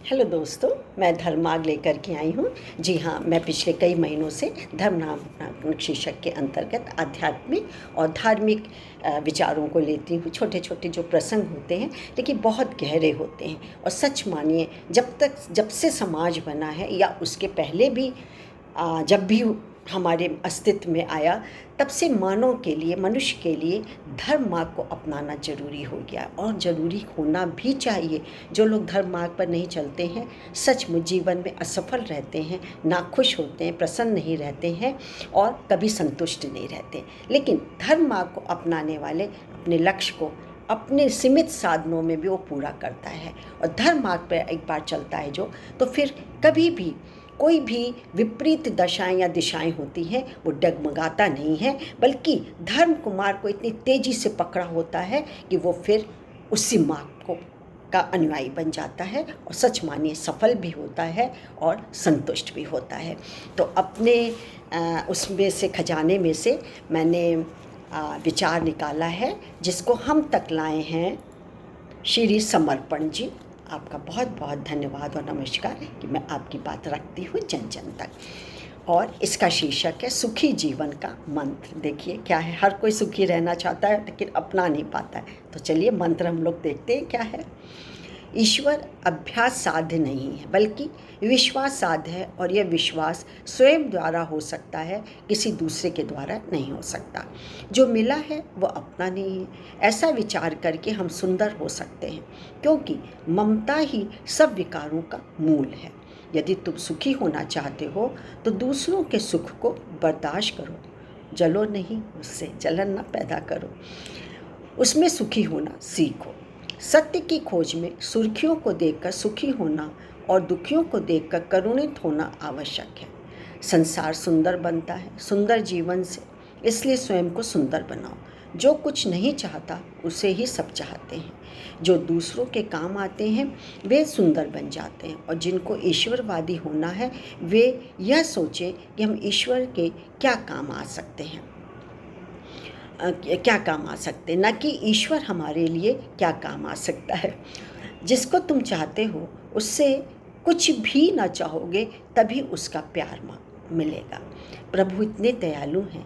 Hello दोस्तों, मैं धर्मार्ग लेकर के आई हूँ। जी हाँ, मैं पिछले कई महीनों से धर्म नामक शीर्षक के अंतर्गत आध्यात्मिक और धार्मिक विचारों को लेती हूँ। छोटे छोटे जो प्रसंग होते हैं लेकिन बहुत गहरे होते हैं। और सच मानिए, जब से समाज बना है या उसके पहले भी जब भी हमारे अस्तित्व में आया, तब से मानव के लिए, मनुष्य के लिए धर्म मार्ग को अपनाना जरूरी हो गया और ज़रूरी होना भी चाहिए। जो लोग धर्म मार्ग पर नहीं चलते हैं, सचमुच जीवन में असफल रहते हैं, नाखुश होते हैं, प्रसन्न नहीं रहते हैं और कभी संतुष्ट नहीं रहते। लेकिन धर्म मार्ग को अपनाने वाले अपने लक्ष्य को अपने सीमित साधनों में भी वो पूरा करता है। और धर्म मार्ग पर एक बार चलता है जो, तो फिर कभी भी कोई भी विपरीत दशाएं या दिशाएं होती हैं वो डगमगाता नहीं है, बल्कि धर्म कुमार को इतनी तेज़ी से पकड़ा होता है कि वो फिर उसी मार्ग को का अनुयायी बन जाता है और सच मानिए सफल भी होता है और संतुष्ट भी होता है। तो अपने उसमें से खजाने में से मैंने विचार निकाला है, जिसको हम तक लाए हैं श्री समर्पण जी। आपका बहुत बहुत धन्यवाद और नमस्कार कि मैं आपकी बात रखती हूँ जन जन तक। और इसका शीर्षक है सुखी जीवन का मंत्र। देखिए क्या है, हर कोई सुखी रहना चाहता है लेकिन अपना नहीं पाता है। तो चलिए मंत्र हम लोग देखते हैं क्या है। ईश्वर अभ्यास साध्य नहीं है, बल्कि विश्वास साध्य है, और यह विश्वास स्वयं द्वारा हो सकता है, किसी दूसरे के द्वारा नहीं हो सकता। जो मिला है वो अपना नहीं है, ऐसा विचार करके हम सुंदर हो सकते हैं, क्योंकि ममता ही सब विकारों का मूल है। यदि तुम सुखी होना चाहते हो तो दूसरों के सुख को बर्दाश्त करो, जलो नहीं, उससे जलन न पैदा करो, उसमें सुखी होना सीखो। सत्य की खोज में सुर्खियों को देखकर सुखी होना और दुखियों को देखकर करुणित होना आवश्यक है। संसार सुंदर बनता है सुंदर जीवन से, इसलिए स्वयं को सुंदर बनाओ। जो कुछ नहीं चाहता उसे ही सब चाहते हैं। जो दूसरों के काम आते हैं वे सुंदर बन जाते हैं, और जिनको ईश्वरवादी होना है वे यह सोचें कि हम ईश्वर के क्या काम आ सकते हैं, न कि ईश्वर हमारे लिए क्या काम आ सकता है। जिसको तुम चाहते हो उससे कुछ भी ना चाहोगे तभी उसका प्यार मिलेगा। प्रभु इतने दयालु हैं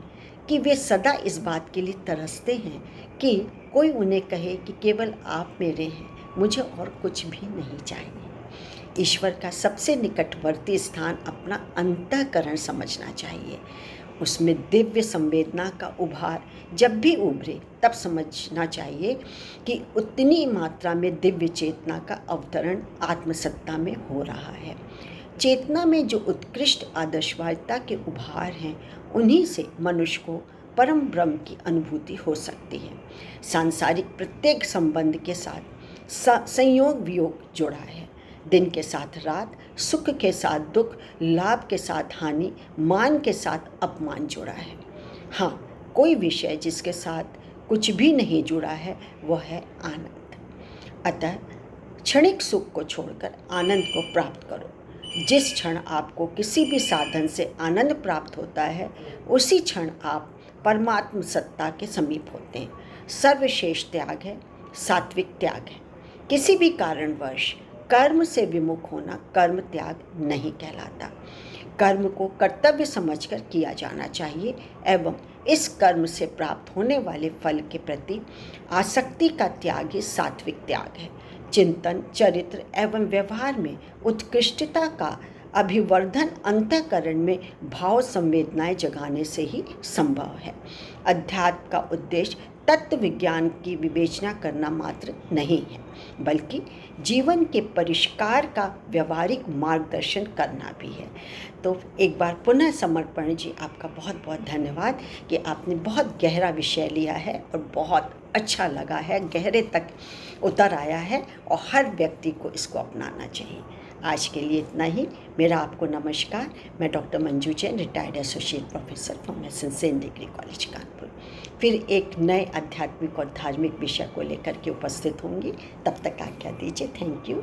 कि वे सदा इस बात के लिए तरसते हैं कि कोई उन्हें कहे कि केवल आप मेरे हैं, मुझे और कुछ भी नहीं चाहिए। ईश्वर का सबसे निकटवर्ती स्थान अपना अंतःकरण समझना चाहिए। उसमें दिव्य संवेदना का उभार जब भी उभरे तब समझना चाहिए कि उतनी मात्रा में दिव्य चेतना का अवतरण आत्मसत्ता में हो रहा है। चेतना में जो उत्कृष्ट आदर्शवादिता के उभार हैं, उन्हीं से मनुष्य को परम ब्रह्म की अनुभूति हो सकती है। सांसारिक प्रत्येक संबंध के साथ संयोग वियोग जुड़ा है। दिन के साथ रात, सुख के साथ दुख, लाभ के साथ हानि, मान के साथ अपमान जुड़ा है। हाँ, कोई विषय जिसके साथ कुछ भी नहीं जुड़ा है वह है आनंद। अतः क्षणिक सुख को छोड़कर आनंद को प्राप्त करो। जिस क्षण आपको किसी भी साधन से आनंद प्राप्त होता है, उसी क्षण आप परमात्म सत्ता के समीप होते हैं। सर्वश्रेष्ठ त्याग है सात्विक त्याग है। किसी भी कारणवश कर्म से विमुख होना कर्म त्याग नहीं कहलाता। कर्म को कर्तव्य समझकर किया जाना चाहिए एवं इस कर्म से प्राप्त होने वाले फल के प्रति आसक्ति का त्याग ही सात्विक त्याग है। चिंतन, चरित्र एवं व्यवहार में उत्कृष्टता का अभिवर्धन अंतःकरण में भाव संवेदनाएं जगाने से ही संभव है। अध्यात्म का उद्देश्य तत्व विज्ञान की विवेचना करना मात्र नहीं है, बल्कि जीवन के परिष्कार का व्यवहारिक मार्गदर्शन करना भी है। तो एक बार पुनः समर्पण जी, आपका बहुत बहुत धन्यवाद कि आपने बहुत गहरा विषय लिया है और बहुत अच्छा लगा है, गहरे तक उतर आया है और हर व्यक्ति को इसको अपनाना चाहिए। आज के लिए इतना ही। मेरा आपको नमस्कार। मैं doctor Manju Jain, retired associate professor pharmacy Saint degree college Kanpur, फिर एक नए आध्यात्मिक और धार्मिक विषय को लेकर के उपस्थित होंगी। तब तक आज्ञा दीजिए। Thank you.